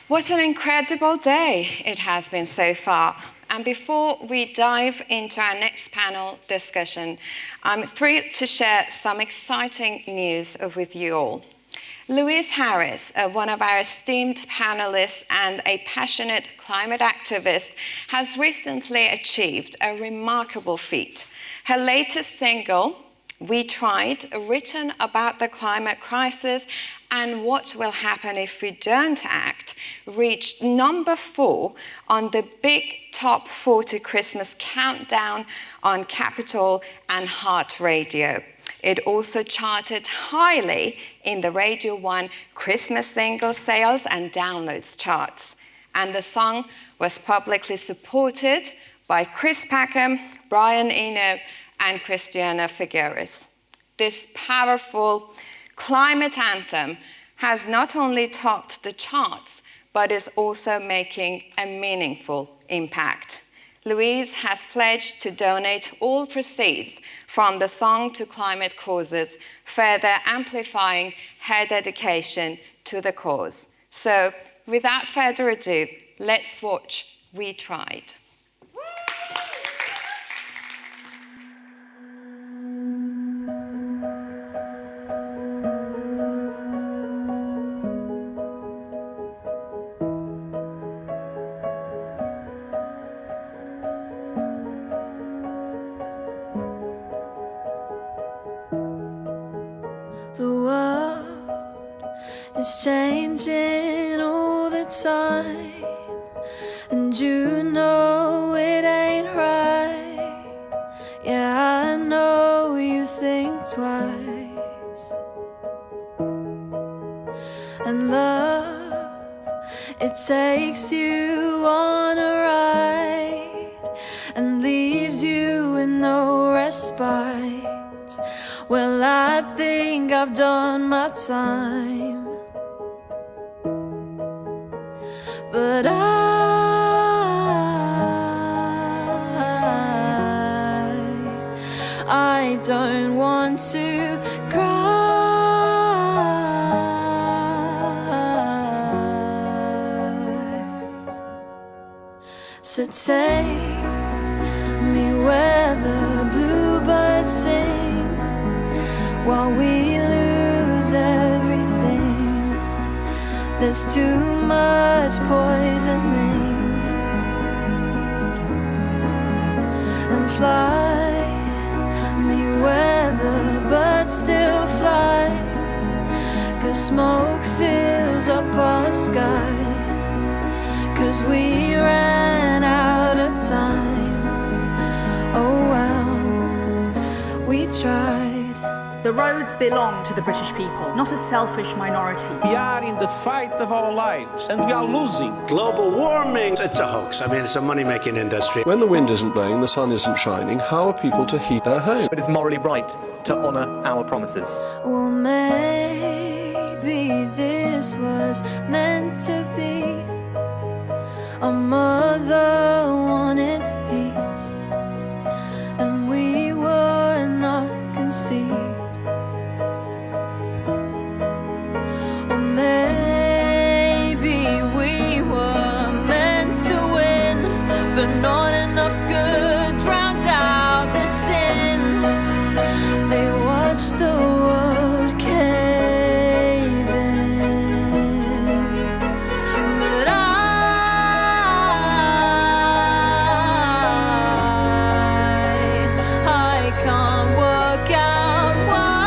What an incredible day it has been so far. And before we dive into our next panel discussion, I'm thrilled to share some exciting news with you all. Louise Harris, one of our esteemed panelists and a passionate climate activist, has recently achieved a remarkable feat. Her latest single, We Tried, written about the climate crisis and what will happen if we don't act, reached number 4 on the big Top 40 Christmas countdown on Capitol and Heart Radio. It also charted highly in the Radio 1 Christmas single sales and downloads charts. And the song was publicly supported by Chris Packham, Brian Eno, and Christiana Figueres. This powerful climate anthem has not only topped the charts, but is also making a meaningful impact. Louise has pledged to donate all proceeds from the song to climate causes, further amplifying her dedication to the cause. So, without further ado, let's watch We Tried. It's changing all the time, and you know it ain't right. Yeah, I know you think twice. And love, it takes you on a ride and leaves you with no respite. Well, I think I've done my time, but I don't want to cry. So take me where the bluebirds sing, while we lose everything. There's too much poisoning. And fly me where the birds still fly, 'cause smoke fills up our sky, 'cause we ran out of time. Oh well, we tried. The roads belong to the British people, not a selfish minority. We are in the fight of our lives, and we are losing. Global warming, it's a hoax. I mean, it's a money-making industry. When the wind isn't blowing, the sun isn't shining, how are people to heat their home? But it's morally right to honour our promises. Well, maybe this was meant to be. A mother wanted peace, and we were not conceived. Or maybe we were meant to win, but not enough good drowned out the sin. They watched the world cave in, but I can't work out why.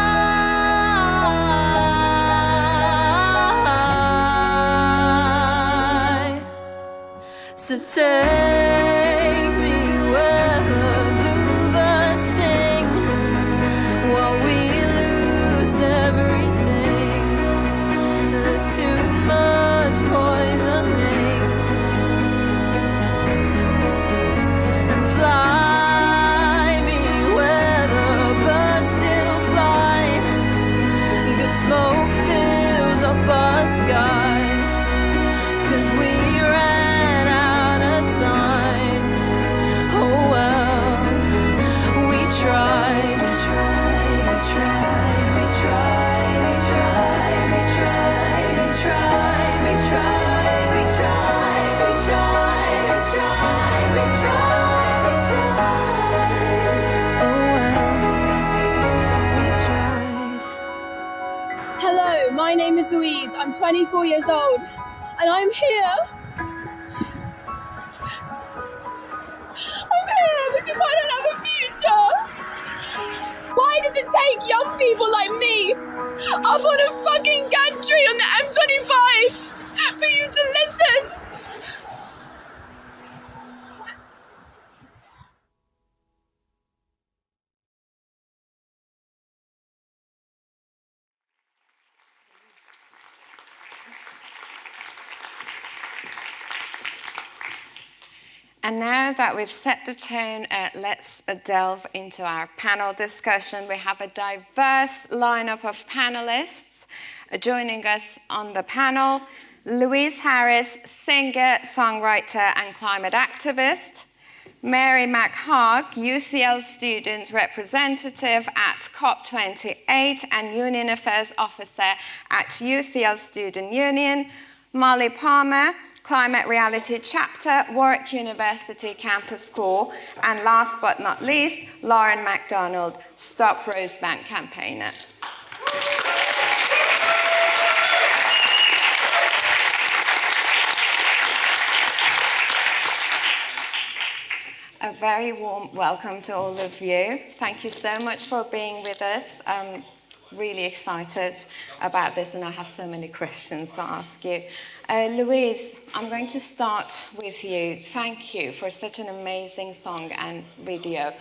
So take me where the bluebirds sing, while we lose everything. There's too much poisoning. And fly me where the birds still fly, 'cause smoke fills up our sky, 'cause we ran out of time. My name is Louise. I'm 24 years old, and I'm here. I'm here because I don't have a future. Why does it take young people like me up on a fucking gantry on the M25 for you to listen? And now that we've set the tone, let's delve into our panel discussion. We have a diverse lineup of panelists joining us on the panel. Louise Harris, singer, songwriter, and climate activist. Mary McHarg, UCL student representative at COP28 and Union Affairs Officer at UCL Student Union. Molly Palmer, Climate Reality Chapter, Warwick University Campus Corps, and last but not least, Lauren MacDonald, Stop Rosebank campaigner. A very warm welcome to all of you. Thank you so much for being with us. I'm really excited about this, and I have so many questions to ask you. Louise, I'm going to start with you. Thank you for such an amazing song and video.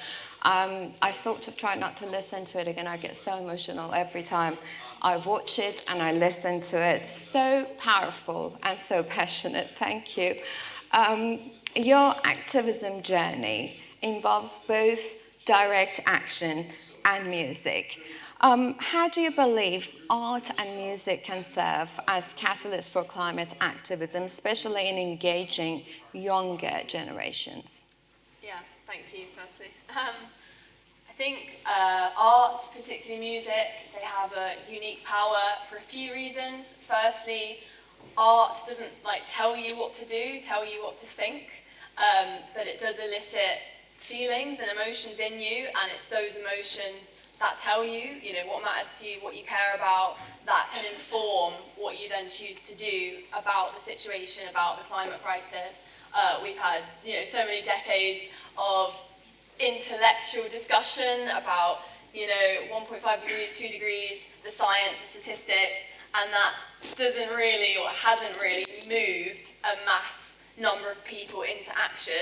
I sort of try not to listen to it again. I get so emotional every time I watch it and I listen to it. So powerful and so passionate. Thank you. Your activism journey involves both direct action and music. How do you believe art and music can serve as catalysts for climate activism, especially in engaging younger generations? Yeah, thank you, firstly. I think art, particularly music, they have a unique power for a few reasons. Firstly, art doesn't tell you what to do, tell you what to think, but it does elicit feelings and emotions in you, and it's those emotions that tell you, what matters to you, what you care about, that can inform what you then choose to do about the situation, about the climate crisis. We've had, so many decades of intellectual discussion about, 1.5 degrees, 2 degrees, the science, the statistics, and that doesn't really, or hasn't really moved a mass number of people into action.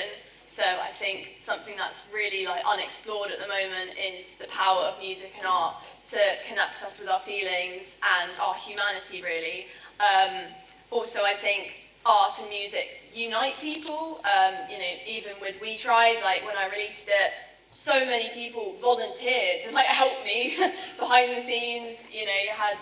So I think something that's really unexplored at the moment is the power of music and art to connect us with our feelings and our humanity, really. Also, I think art and music unite people. Even with We Tried, when I released it, so many people volunteered to help me behind the scenes. You had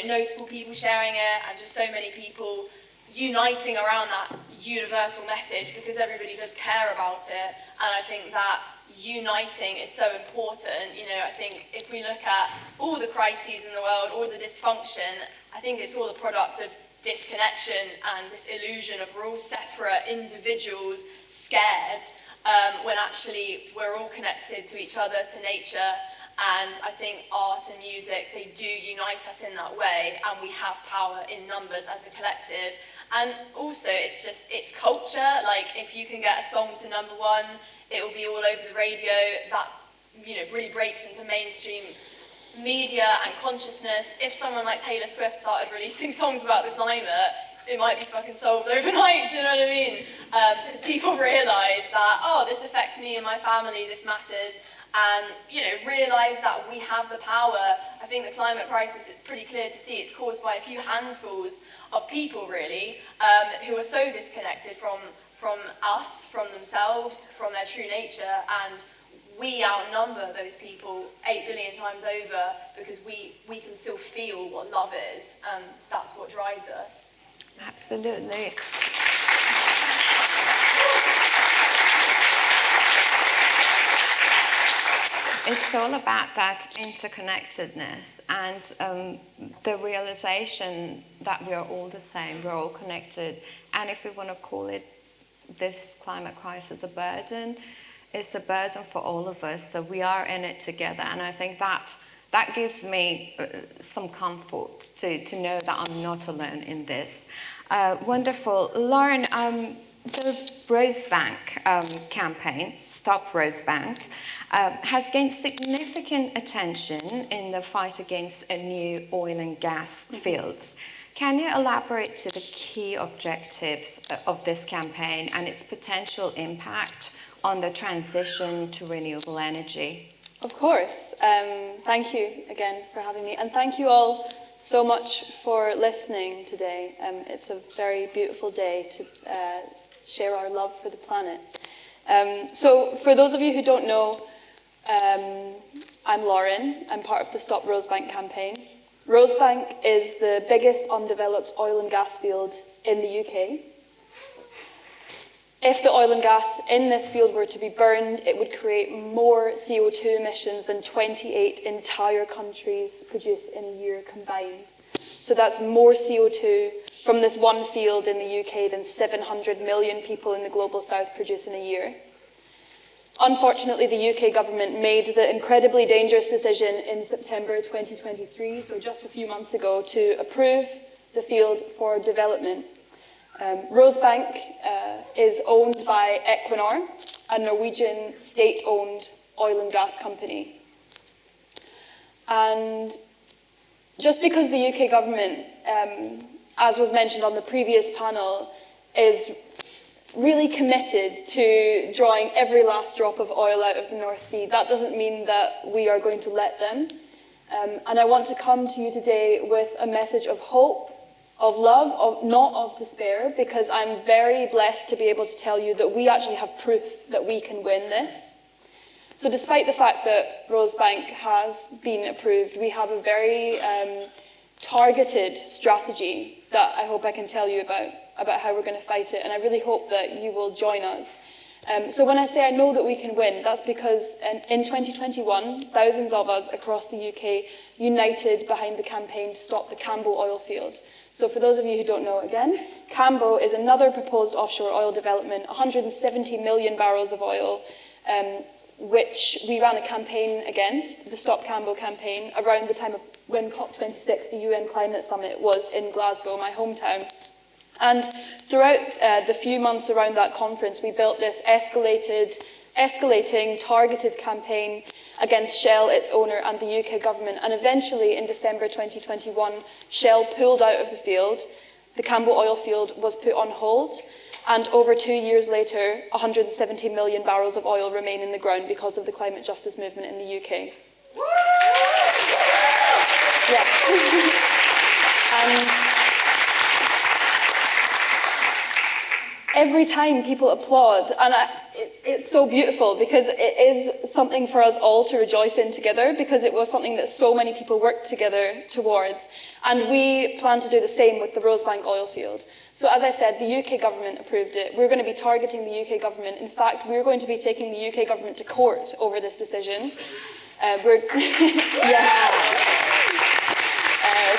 notable people sharing it, and just so many people uniting around that universal message, because everybody does care about it. And I think that uniting is so important. I think if we look at all the crises in the world, all the dysfunction, I think it's all the product of disconnection and this illusion of we're all separate individuals, scared, when actually we're all connected to each other, to nature. And I think art and music, they do unite us in that way, and we have power in numbers as a collective. And also, it's culture. If you can get a song to #1, it will be all over the radio. That, really breaks into mainstream media and consciousness. If someone like Taylor Swift started releasing songs about the climate, it might be fucking solved overnight, do you know what I mean? Because people realise that, this affects me and my family, this matters. And, realise that we have the power. I think the climate crisis is pretty clear to see. It's caused by a few handfuls of people, really, who are so disconnected from us, from themselves, from their true nature. And we outnumber those people 8 billion times over, because we can still feel what love is, and that's what drives us. Absolutely. It's all about that interconnectedness and the realization that we are all the same, we're all connected. And if we want to call it this climate crisis a burden, it's a burden for all of us. So we are in it together. And I think that that gives me some comfort to know that I'm not alone in this. Wonderful. Lauren, the Rosebank campaign, Stop Rosebank, has gained significant attention in the fight against new oil and gas fields. Can you elaborate to the key objectives of this campaign and its potential impact on the transition to renewable energy? Of course. Thank you again for having me. And thank you all so much for listening today. It's a very beautiful day to share our love for the planet. So for those of you who don't know, I'm Lauren. I'm part of the Stop Rosebank campaign. Rosebank is the biggest undeveloped oil and gas field in the UK. If the oil and gas in this field were to be burned, it would create more CO2 emissions than 28 entire countries produce in a year combined. So that's more CO2 from this one field in the UK than 700 million people in the global south produce in a year. Unfortunately, the UK government made the incredibly dangerous decision in September 2023, so just a few months ago, to approve the field for development. Rosebank is owned by Equinor, a Norwegian state-owned oil and gas company. And just because the UK government, as was mentioned on the previous panel, is really committed to drawing every last drop of oil out of the North Sea, that doesn't mean that we are going to let them. And I want to come to you today with a message of hope, of love, not of despair, because I'm very blessed to be able to tell you that we actually have proof that we can win this. So despite the fact that Rosebank has been approved, we have a very targeted strategy that I hope I can tell you about how we're going to fight it, and I really hope that you will join us. So when I say I know that we can win, that's because in 2021, thousands of us across the UK united behind the campaign to stop the Cambo oil field. So for those of you who don't know, again, Cambo is another proposed offshore oil development, 170 million barrels of oil, which we ran a campaign against, the Stop Cambo campaign, around the time of when COP26, the UN Climate Summit, was in Glasgow, my hometown. And throughout the few months around that conference, we built this escalating, targeted campaign against Shell, its owner, and the UK government. And eventually, in December 2021, Shell pulled out of the field. The Cambo oil field was put on hold. And over 2 years later, 170 million barrels of oil remain in the ground because of the climate justice movement in the UK. Yes. And every time people applaud, and it's so beautiful because it is something for us all to rejoice in together, because it was something that so many people worked together towards. And we plan to do the same with the Rosebank oil field. So as I said, the UK government approved it. We're going to be targeting the UK government. In fact, we're going to be taking the UK government to court over this decision.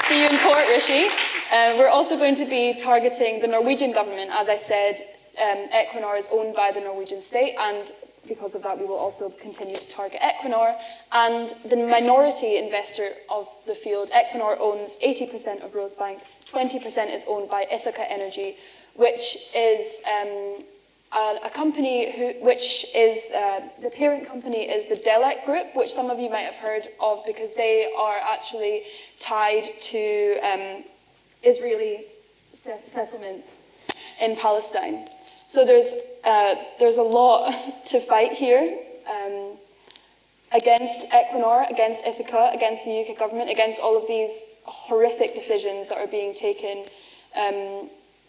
See you in court, Rishi. We're also going to be targeting the Norwegian government. As I said, Equinor is owned by the Norwegian state, and because of that, we will also continue to target Equinor. And the minority investor of the field, Equinor owns 80% of Rosebank, 20% is owned by Ithaca Energy, which is a company which is, the parent company is the Delek Group, which some of you might have heard of because they are actually tied to Israeli settlements in Palestine. So there's a lot to fight here against Equinor, against Ithaca, against the UK government, against all of these horrific decisions that are being taken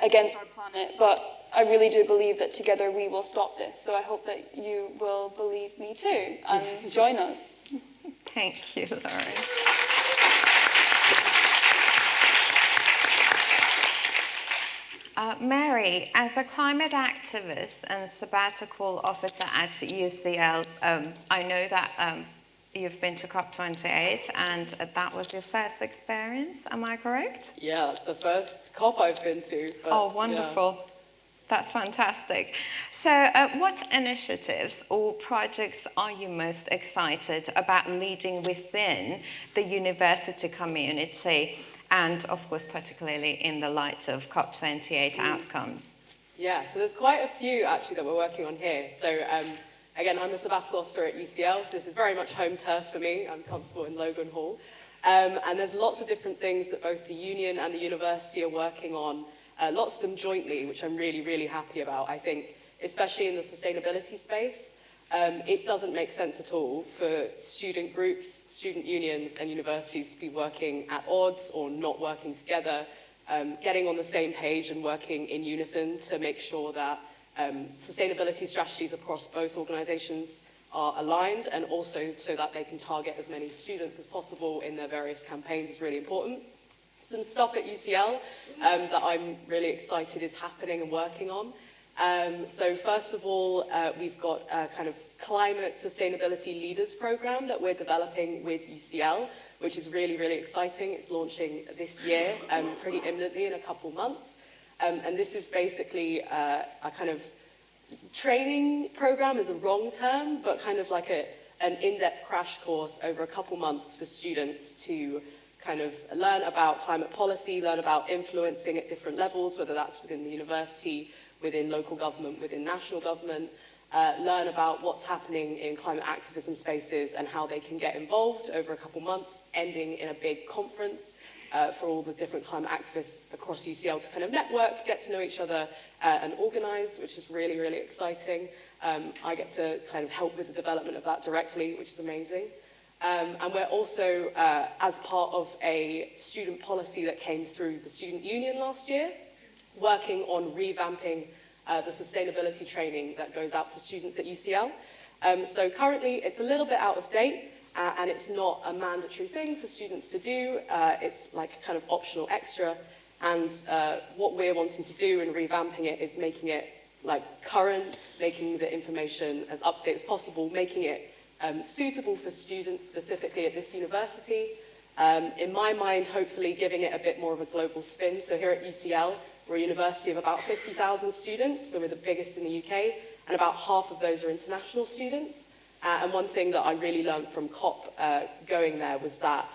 against our planet. But I really do believe that together we will stop this. So I hope that you will believe me too and join us. Thank you, Lauren. Mary, as a climate activist and sabbatical officer at UCL, I know that you've been to COP28 and that was your first experience, am I correct? Yeah, it's the first COP I've been to. But, oh, wonderful. That's fantastic. So what initiatives or projects are you most excited about leading within the university community, and of course particularly in the light of COP28 outcomes? Yeah, so there's quite a few actually that we're working on here. So again, I'm a sabbatical officer at UCL, so this is very much home turf for me. I'm comfortable in Logan Hall. And there's lots of different things that both the union and the university are working on, lots of them jointly, which I'm really, really happy about. I think, especially in the sustainability space, it doesn't make sense at all for student groups, student unions and universities to be working at odds or not working together, getting on the same page and working in unison to make sure that sustainability strategies across both organisations are aligned, and also so that they can target as many students as possible in their various campaigns is really important. Some stuff at UCL that I'm really excited is happening and working on. So first of all, we've got a kind of climate sustainability leaders program that we're developing with UCL, which is really, really exciting. It's launching this year, pretty imminently in a couple months. And this is basically a kind of training program is a wrong term, but kind of like an in-depth crash course over a couple months for students to kind of learn about climate policy, learn about influencing at different levels, whether that's within the university, within local government, within national government, learn about what's happening in climate activism spaces and how they can get involved over a couple months, ending in a big conference for all the different climate activists across UCL to kind of network, get to know each other and organise, which is really, really exciting. I get to kind of help with the development of that directly, which is amazing. And we're also, as part of a student policy that came through the student union last year, working on revamping the sustainability training that goes out to students at UCL. So currently it's a little bit out of date, and it's not a mandatory thing for students to do. It's like a kind of optional extra. And what we're wanting to do in revamping it is making it like current, making the information as up-to-date as possible, making it suitable for students specifically at this university. In my mind, hopefully giving it a bit more of a global spin. So here at UCL, we're a university of about 50,000 students, so we're the biggest in the UK, and about half of those are international students. And one thing that I really learned from COP going there was that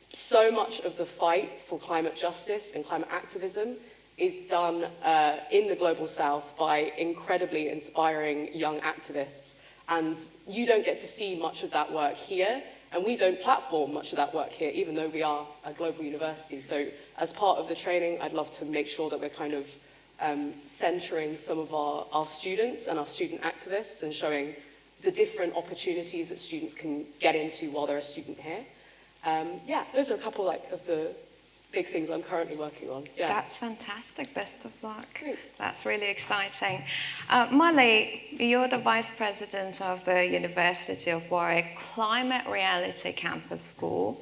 so much of the fight for climate justice and climate activism is done in the Global South by incredibly inspiring young activists. And you don't get to see much of that work here, and we don't platform much of that work here, even though we are a global university. So as part of the training, I'd love to make sure that we're kind of centering some of our students and our student activists and showing the different opportunities that students can get into while they're a student here. Yeah, those are a couple of the big things I'm currently working on. Yeah. That's fantastic. Best of luck. Thanks. That's really exciting. Molly, you're the Vice President of the University of Warwick Climate Reality Campus School.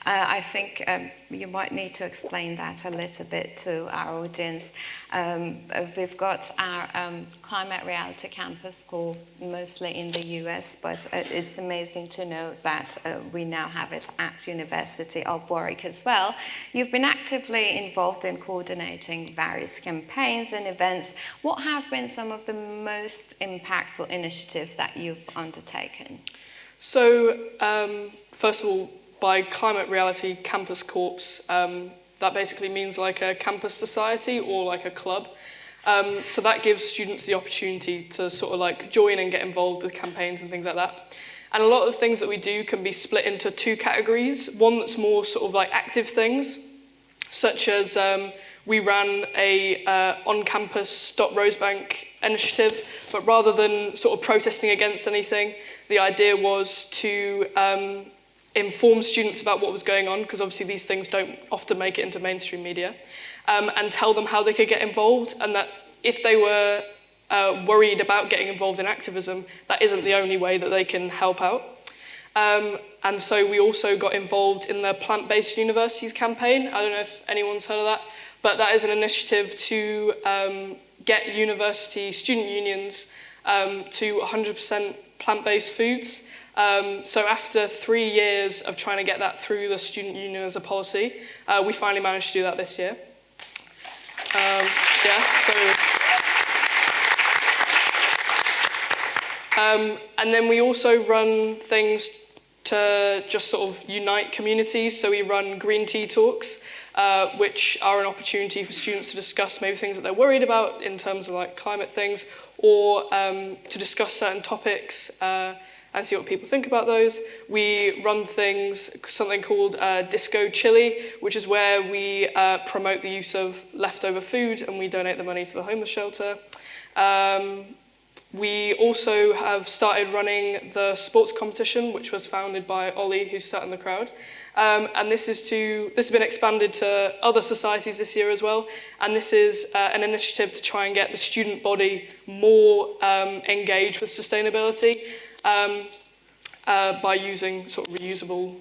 I think you might need to explain that a little bit to our audience. We've got our Climate Reality Campus School mostly in the US, but it's amazing to know that we now have it at University of Warwick as well. You've been actively involved in coordinating various campaigns and events. What have been some of the most impactful initiatives that you've undertaken? So, first of all, by Climate Reality Campus Corps, that basically means like a campus society or like a club. So that gives students the opportunity to sort of like join and get involved with campaigns and things like that. And a lot of the things that we do can be split into two categories. One that's more sort of like active things, such as we ran a on-campus Stop Rosebank initiative, but rather than sort of protesting against anything, the idea was to inform students about what was going on, because obviously these things don't often make it into mainstream media, and tell them how they could get involved, and that if they were worried about getting involved in activism, that isn't the only way that they can help out. And so we also got involved in the Plant-Based Universities campaign. I don't know if anyone's heard of that, but that is an initiative to get university student unions to 100% plant-based foods. So after 3 years of trying to get that through the student union as a policy, we finally managed to do that this year. Yeah, so And then we also run things to just sort of unite communities. So we run green tea talks, which are an opportunity for students to discuss maybe things that they're worried about in terms of like climate things, or to discuss certain topics and see what people think about those. We run things, something called Disco Chili, which is where we promote the use of leftover food and we donate the money to the homeless shelter. We also have started running the sports competition, which was founded by Ollie, who's sat in the crowd. And this has been expanded to other societies this year as well. And this is an initiative to try and get the student body more engaged with sustainability by using sort of reusable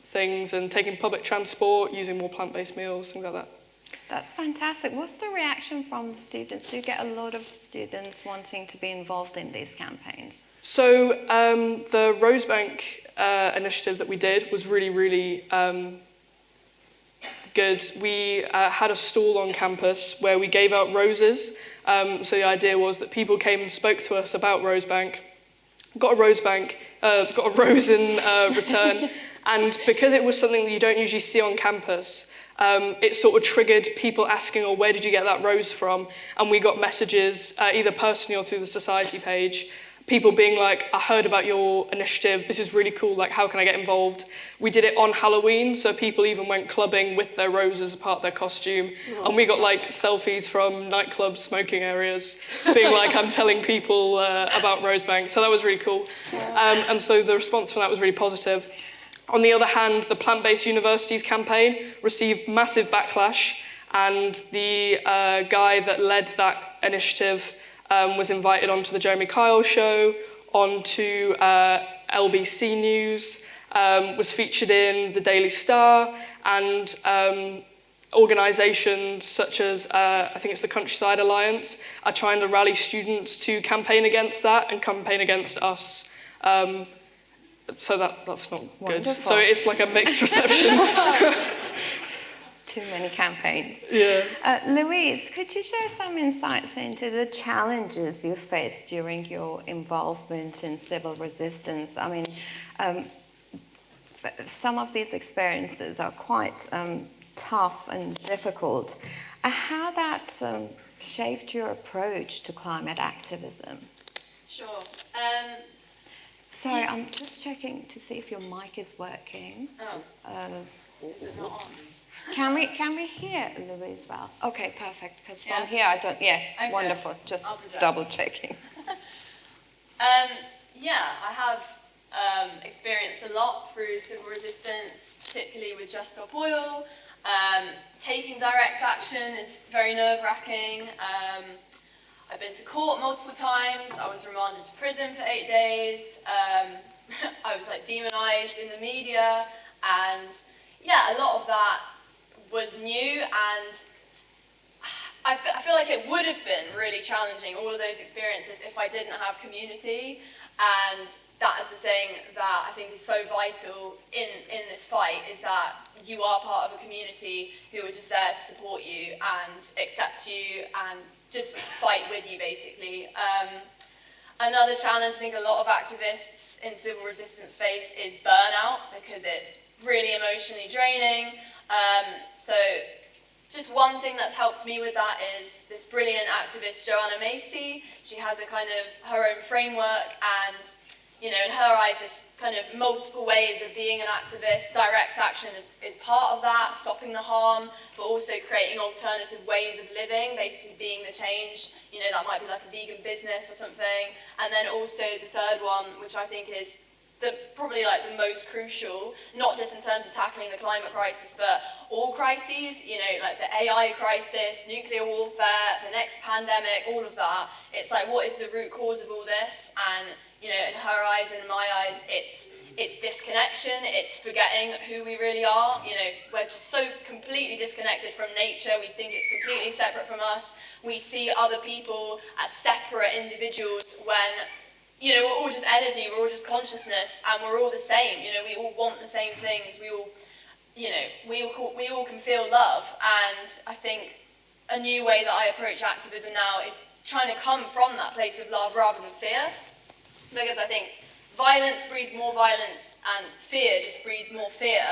things and taking public transport, using more plant-based meals, things like that. That's fantastic. What's the reaction from the students? Do you get a lot of students wanting to be involved in these campaigns? So the Rosebank initiative that we did was really, really good. We had a stall on campus where we gave out roses. So the idea was that people came and spoke to us about Rosebank, got a rose in return, and because it was something that you don't usually see on campus, it sort of triggered people asking, oh, where did you get that rose from? And we got messages, either personally or through the society page, people being like, I heard about your initiative, this is really cool, like, how can I get involved? We did it on Halloween, so people even went clubbing with their roses as part of their costume. And we got like selfies from nightclub smoking areas, being like, I'm telling people about Rosebank. So that was really cool. And so the response from that was really positive. On the other hand, the Plant-Based Universities campaign received massive backlash, and the guy that led that initiative was invited onto the Jeremy Kyle show, onto LBC News, was featured in the Daily Star, and organisations such as, I think it's the Countryside Alliance, are trying to rally students to campaign against that and campaign against us. So that's not good. So it's like a mixed reception. Too many campaigns. Yeah. Louise, could you share some insights into the challenges you faced during your involvement in civil resistance? I mean, some of these experiences are quite tough and difficult. How that shaped your approach to climate activism? Sure. Sorry, I'm just checking to see if your mic is working. Is it not on? Can we hear Louise well? Okay, perfect. Because Yeah. from here I don't. Yeah, Okay. wonderful. Just I'll project. double checking. Yeah, I have experienced a lot through civil resistance, particularly with Just Stop Oil. Taking direct action is very nerve-wracking. I've been to court multiple times. I was remanded to prison for 8 days. I was like demonized in the media, and yeah, a lot of that was new, and I feel like it would have been really challenging, all of those experiences, if I didn't have community. And that is the thing that I think is so vital in this fight, is that you are part of a community who are just there to support you and accept you and just fight with you, basically. Another challenge I think a lot of activists in civil resistance face is burnout, because it's really emotionally draining. So just one thing that's helped me with that is this brilliant activist, Joanna Macy. She has a kind of her own framework, and you know, in her eyes, there's kind of multiple ways of being an activist. Direct action is part of that, stopping the harm, but also creating alternative ways of living, basically being the change. You know, that might be like a vegan business or something. And then also the third one, which I think is probably like the most crucial, not just in terms of tackling the climate crisis, but all crises, you know, like the AI crisis, nuclear warfare, the next pandemic, all of that. It's like, what is the root cause of all this? And you know, in her eyes and in my eyes, it's disconnection, it's forgetting who we really are. You know, we're just so completely disconnected from nature, we think it's completely separate from us. We see other people as separate individuals when, you know, we're all just energy, we're all just consciousness, and we're all the same. You know, we all want the same things, we all, you know, we all can feel love. And I think a new way that I approach activism now is trying to come from that place of love rather than fear. because I think violence breeds more violence and fear just breeds more fear.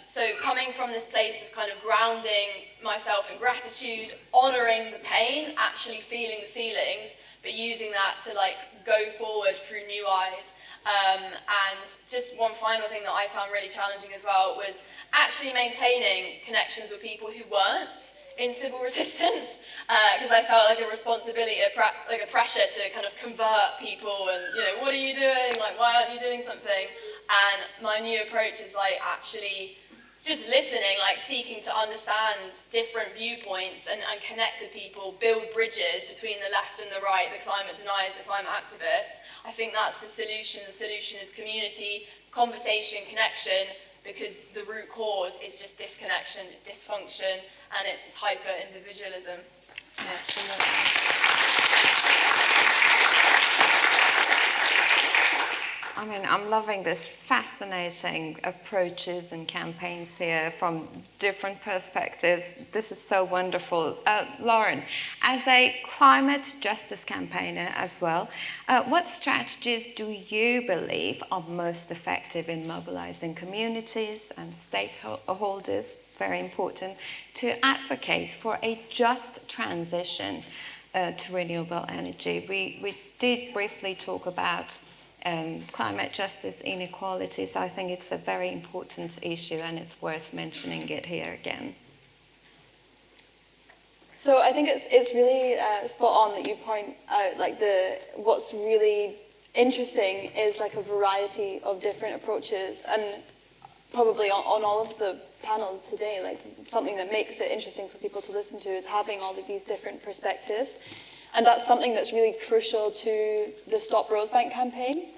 So coming from this place of kind of grounding myself in gratitude, honouring the pain, actually feeling the feelings, but using that to like go forward through new eyes. And just one final thing that I found really challenging as well was actually maintaining connections with people who weren't in civil resistance, because I felt like a responsibility, like a pressure to kind of convert people and, you know, what are you doing? Like, why aren't you doing something? And my new approach is like actually just listening, like seeking to understand different viewpoints and connect with people, build bridges between the left and the right, the climate deniers, the climate activists. I think that's the solution. The solution is community, conversation, connection, because the root cause is just disconnection, it's dysfunction, and it's this hyper-individualism. I mean, I'm loving this fascinating approaches and campaigns here from different perspectives. This is so wonderful. Lauren, as a climate justice campaigner as well, what strategies do you believe are most effective in mobilizing communities and stakeholders, very important, to advocate for a just transition to renewable energy? We did briefly talk about climate justice inequality, so I think it's a very important issue and it's worth mentioning it here again. So I think it's really spot on that you point out like what's really interesting is like a variety of different approaches, and probably on all of the panels today, like something that makes it interesting for people to listen to is having all of these different perspectives. And that's something that's really crucial to the Stop Rosebank campaign.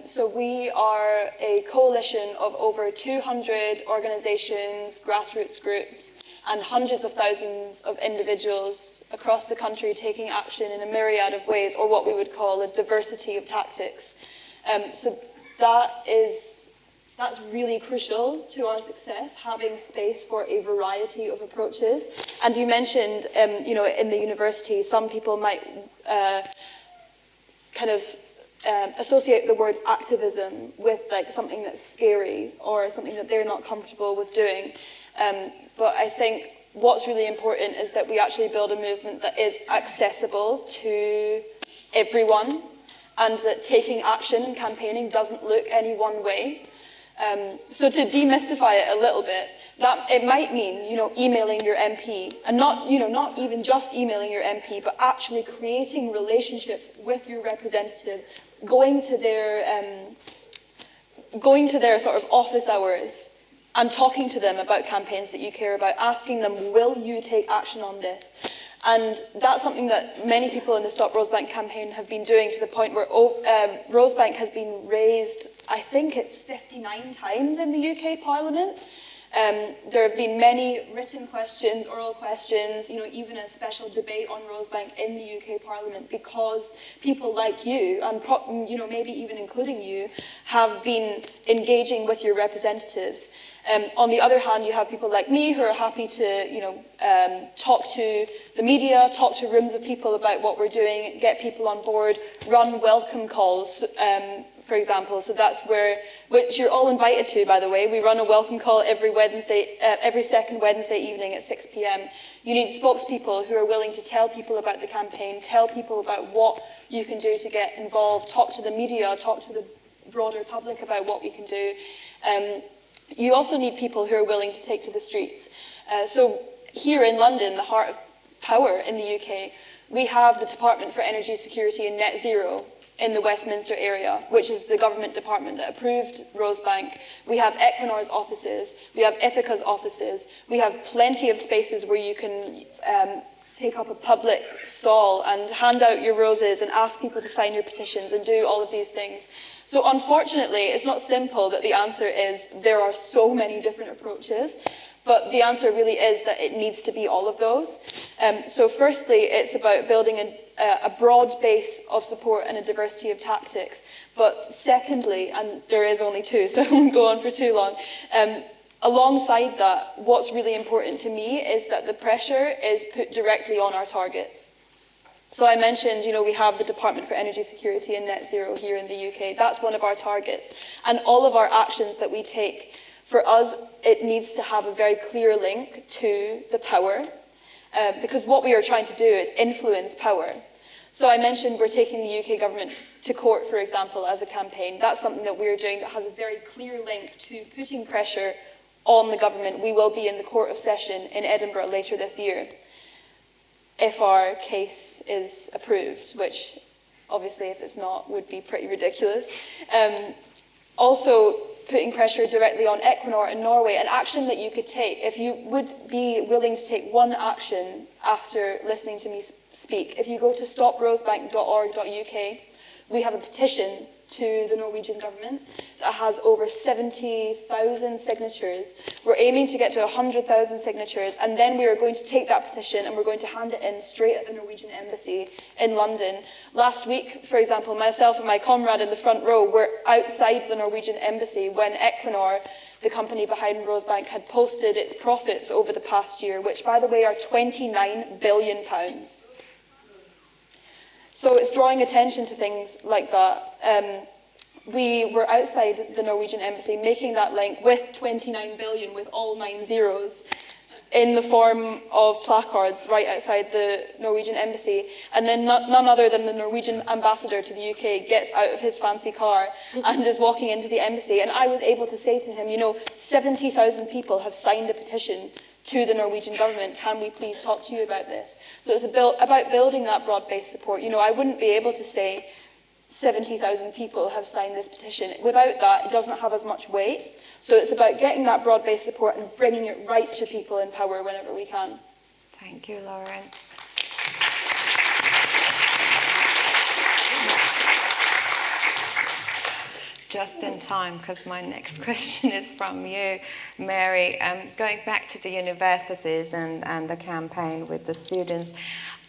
So we are a coalition of over 200 organisations, grassroots groups, and hundreds of thousands of individuals across the country taking action in a myriad of ways, or what we would call a diversity of tactics. So that's really crucial to our success, having space for a variety of approaches. And you mentioned, in the university, some people might associate the word activism with like something that's scary or something that they're not comfortable with doing. But I think what's really important is that we actually build a movement that is accessible to everyone, and that taking action and campaigning doesn't look any one way. So to demystify it a little bit, that it might mean, emailing your MP, and not even just emailing your MP, but actually creating relationships with your representatives, going to their sort of office hours and talking to them about campaigns that you care about, asking them, will you take action on this? And that's something that many people in the Stop Rosebank campaign have been doing, to the point where Rosebank has been raised, I think it's 59 times in the UK Parliament. There have been many written questions, oral questions, even a special debate on Rosebank in the UK Parliament, because people like you, and maybe even including you, have been engaging with your representatives. On the other hand, you have people like me who are happy to, talk to the media, talk to rooms of people about what we're doing, get people on board, run welcome calls, for example. So that's which you're all invited to, by the way. We run a welcome call every second Wednesday evening at 6 p.m. You need spokespeople who are willing to tell people about the campaign, tell people about what you can do to get involved, talk to the media, talk to the broader public about what we can do. You also need people who are willing to take to the streets. So here in London, the heart of power in the UK, we have the Department for Energy Security and Net Zero in the Westminster area, which is the government department that approved Rosebank. We have Equinor's offices, we have Ithaca's offices, we have plenty of spaces where you can take up a public stall and hand out your roses and ask people to sign your petitions and do all of these things. So unfortunately, it's not simple that the answer is there are so many different approaches, but the answer really is that it needs to be all of those. So firstly, it's about building a broad base of support and a diversity of tactics. But secondly, and there is only two, so I won't go on for too long, alongside that, what's really important to me is that the pressure is put directly on our targets. So I mentioned, we have the Department for Energy Security and Net Zero here in the UK. That's one of our targets. And all of our actions that we take, for us, it needs to have a very clear link to the power, because what we are trying to do is influence power. So I mentioned we're taking the UK government to court, for example, as a campaign. That's something that we're doing that has a very clear link to putting pressure on the government. We will be in the Court of Session in Edinburgh later this year, if our case is approved, which obviously if it's not would be pretty ridiculous. Also putting pressure directly on Equinor in Norway, an action that you could take. If you would be willing to take one action after listening to me speak, if you go to stoprosebank.org.uk, we have a petition to the Norwegian government that has over 70,000 signatures. We're aiming to get to 100,000 signatures, and then we are going to take that petition and we're going to hand it in straight at the Norwegian embassy in London. Last week, for example, myself and my comrade in the front row were outside the Norwegian embassy when Equinor, the company behind Rosebank, had posted its profits over the past year, which, by the way, are £29 billion. So it's drawing attention to things like that. We were outside the Norwegian embassy making that link with 29 billion, with all 9 zeros, in the form of placards right outside the Norwegian embassy. And then none other than the Norwegian ambassador to the UK gets out of his fancy car and is walking into the embassy. And I was able to say to him, 70,000 people have signed a petition to the Norwegian government. Can we please talk to you about this? So it's about building that broad-based support. I wouldn't be able to say 70,000 people have signed this petition. Without that, it doesn't have as much weight. So it's about getting that broad-based support and bringing it right to people in power whenever we can. Thank you, Lauren. Just in time, because my next question is from you, Mary. Going back to the universities and the campaign with the students,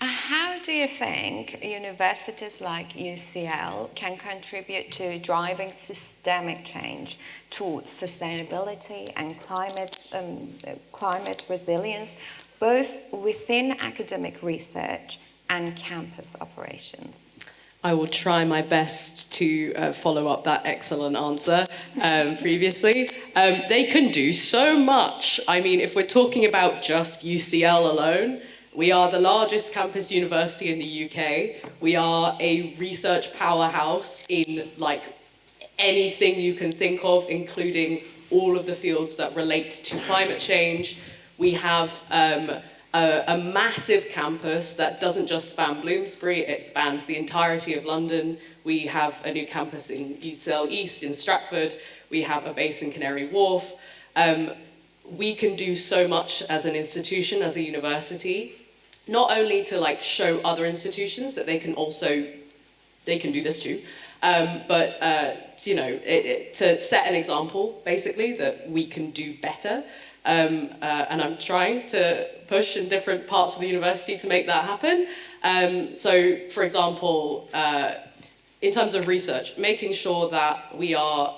how do you think universities like UCL can contribute to driving systemic change towards sustainability and climate resilience, both within academic research and campus operations? I will try my best to follow up that excellent answer previously. They can do so much. I mean, if we're talking about just UCL alone, we are the largest campus university in the UK. We are a research powerhouse in anything you can think of, including all of the fields that relate to climate change. We have a massive campus that doesn't just span Bloomsbury, it spans the entirety of London. We have a new campus in UCL East in Stratford. We have a base in Canary Wharf. We can do so much as an institution, as a university, not only to show other institutions that they can do this too, but to set an example, basically, that we can do better. And I'm trying to push in different parts of the university to make that happen. So, for example, in terms of research, making sure that we are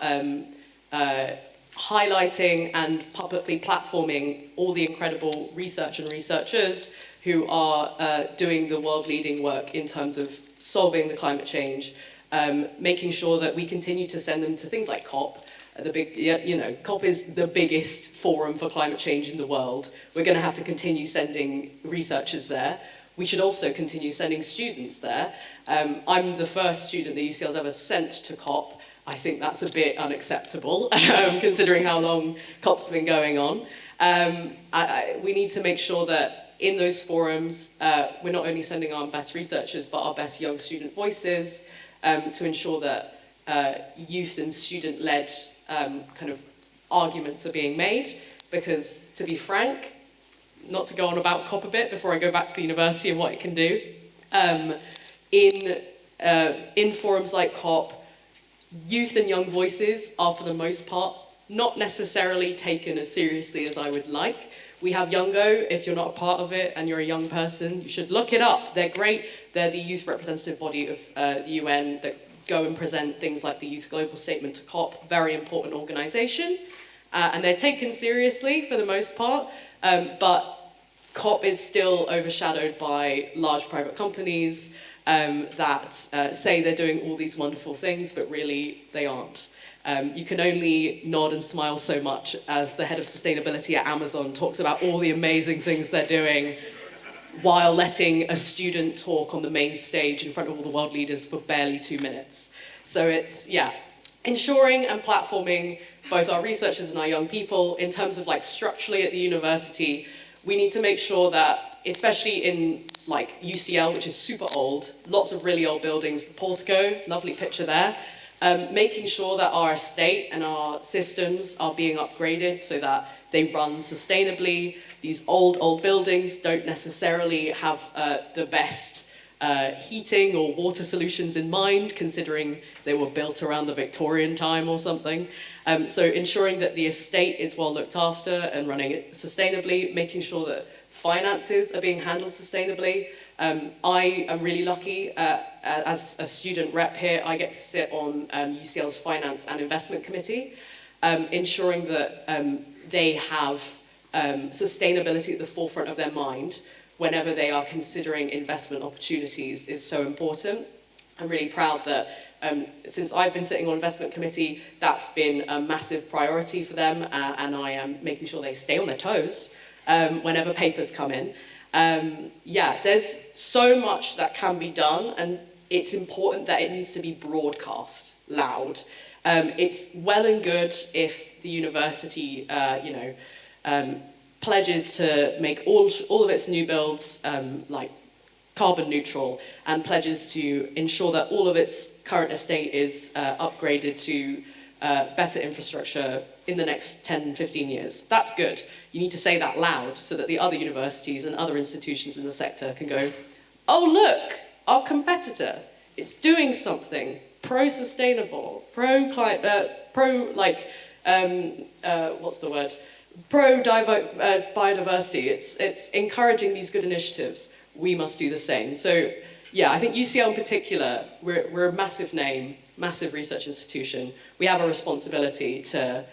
highlighting and publicly platforming all the incredible research and researchers who are doing the world-leading work in terms of solving the climate change, making sure that we continue to send them to things like COP. COP is the biggest forum for climate change in the world. We're going to have to continue sending researchers there. We should also continue sending students there. I'm the first student that UCL's ever sent to COP. I think that's a bit unacceptable, considering how long COP's been going on. We need to make sure that in those forums, we're not only sending our best researchers, but our best young student voices, to ensure that youth and student-led kind of arguments are being made, because, to be frank, not to go on about COP a bit before I go back to the university and what it can do, in forums like COP, youth and young voices are, for the most part, not necessarily taken as seriously as I would like. We have Youngo. If you're not a part of it and you're a young person, you should look it up. They're great. They're the youth representative body of the UN that go and present things like the Youth Global Statement to COP, very important organisation. And they're taken seriously for the most part, but COP is still overshadowed by large private companies that say they're doing all these wonderful things, but really they aren't. You can only nod and smile so much as the head of sustainability at Amazon talks about all the amazing things they're doing while letting a student talk on the main stage in front of all the world leaders for barely 2 minutes. So it's, yeah, ensuring and platforming both our researchers and our young people in terms of like structurally at the university. We need to make sure that, especially in like UCL, which is super old, lots of really old buildings, the Portico, lovely picture there, making sure that our estate and our systems are being upgraded so that they run sustainably. These old buildings don't necessarily have the best heating or water solutions in mind, considering they were built around the Victorian time or something. So ensuring that the estate is well looked after and running it sustainably, making sure that finances are being handled sustainably. I am really lucky as a student rep here, I get to sit on UCL's Finance and Investment Committee, ensuring that they have sustainability at the forefront of their mind whenever they are considering investment opportunities is so important. I'm really proud that since I've been sitting on investment committee, that's been a massive priority for them, and I am making sure they stay on their toes whenever papers come in. Yeah, there's so much that can be done, and it's important that it needs to be broadcast loud. It's well and good if the university, pledges to make all of its new builds like carbon neutral, and pledges to ensure that all of its current estate is upgraded to better infrastructure in the next 10, 15 years. That's good. You need to say that loud so that the other universities and other institutions in the sector can go, oh look, our competitor, it's doing something pro-sustainable, biodiversity. It's encouraging these good initiatives. We must do the same. So yeah, I think UCL in particular, we're a massive name, massive research institution. We have a responsibility to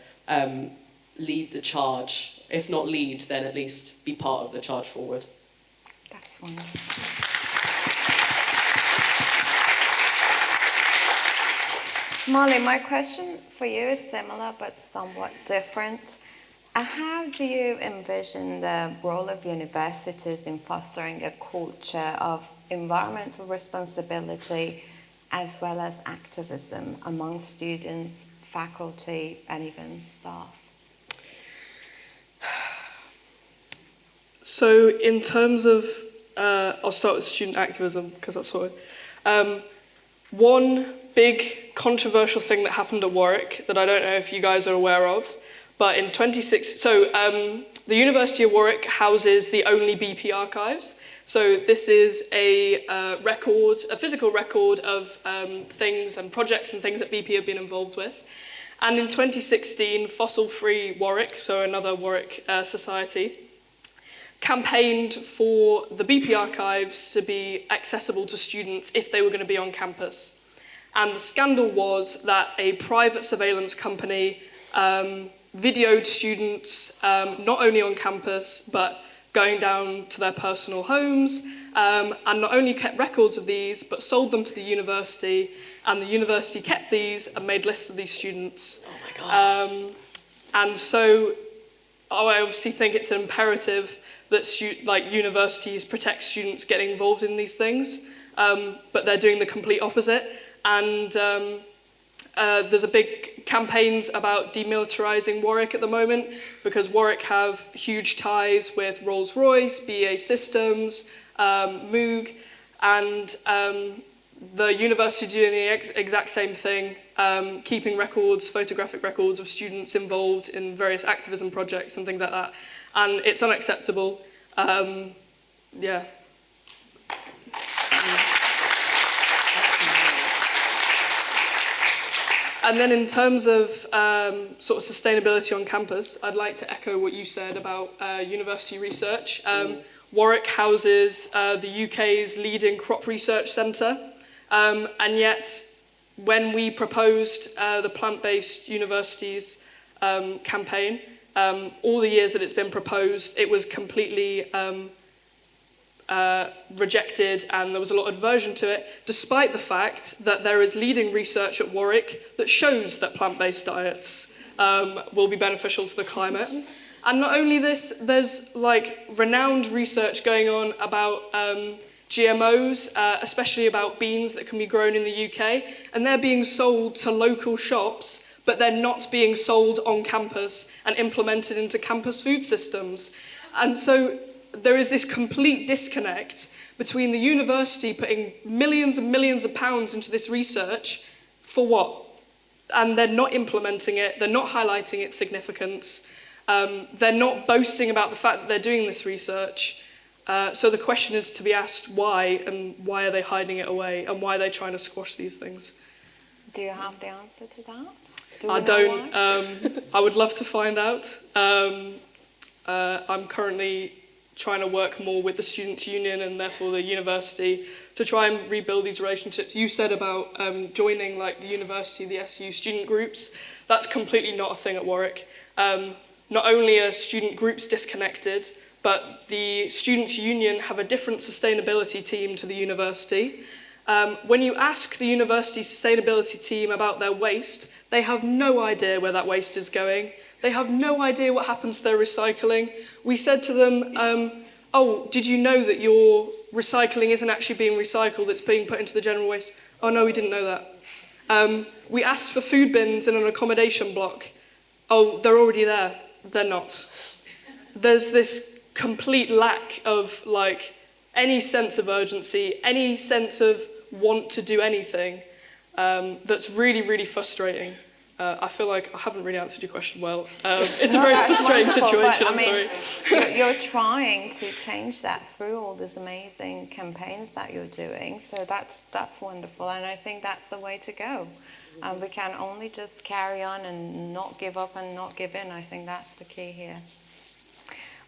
lead the charge. If not lead, then at least be part of the charge forward. That's wonderful. Molly, my question for you is similar but somewhat different. How do you envision the role of universities in fostering a culture of environmental responsibility as well as activism among students, faculty, and even staff? So in terms of, I'll start with student activism because that's what one big controversial thing that happened at Warwick that I don't know if you guys are aware of, but in 2016, the University of Warwick houses the only BP archives. So this is a physical record of things and projects and things that BP have been involved with. And in 2016, Fossil Free Warwick, so another Warwick society, campaigned for the BP archives to be accessible to students if they were going to be on campus. And the scandal was that a private surveillance company videoed students not only on campus, but going down to their personal homes, and not only kept records of these, but sold them to the university, and the university kept these and made lists of these students. Oh my God. And so I obviously think it's imperative that universities protect students getting involved in these things, but they're doing the complete opposite. And there's a big campaigns about demilitarising Warwick at the moment, because Warwick have huge ties with Rolls-Royce, BAE Systems, Moog, and the university doing the exact same thing, keeping records, photographic records of students involved in various activism projects and things like that. And it's unacceptable. Yeah. And then in terms of sort of sustainability on campus, I'd like to echo what you said about university research. Warwick houses the UK's leading crop research centre, and yet when we proposed the plant-based universities campaign, all the years that it's been proposed, it was completely rejected, and there was a lot of aversion to it, despite the fact that there is leading research at Warwick that shows that plant-based diets will be beneficial to the climate. And not only this, there's like renowned research going on about GMOs, especially about beans that can be grown in the UK, and they're being sold to local shops, but they're not being sold on campus and implemented into campus food systems. And so there is this complete disconnect between the university putting millions and millions of pounds into this research for what? And they're not implementing it, they're not highlighting its significance, they're not boasting about the fact that they're doing this research. So the question is to be asked why, and why are they hiding it away, and why are they trying to squash these things? Do you have the answer to that? I don't. I would love to find out. I'm currently trying to work more with the Students' Union and therefore the university to try and rebuild these relationships. You said about joining like the university, the SU student groups. That's completely not a thing at Warwick. Not only are student groups disconnected, but the Students' Union have a different sustainability team to the university. When you ask the university sustainability team about their waste, they have no idea where that waste is going. They have no idea what happens to their recycling. We said to them, oh, did you know that your recycling isn't actually being recycled, it's being put into the general waste? Oh no, we didn't know that. We asked for food bins in an accommodation block. Oh, they're already there. They're not. There's this complete lack of like any sense of urgency, any sense of want to do anything that's really, really frustrating. I feel like I haven't really answered your question well. It's a very frustrating situation, I'm sorry. You're trying to change that through all these amazing campaigns that you're doing, so that's wonderful, and I think that's the way to go. We can only just carry on and not give up and not give in. I think that's the key here.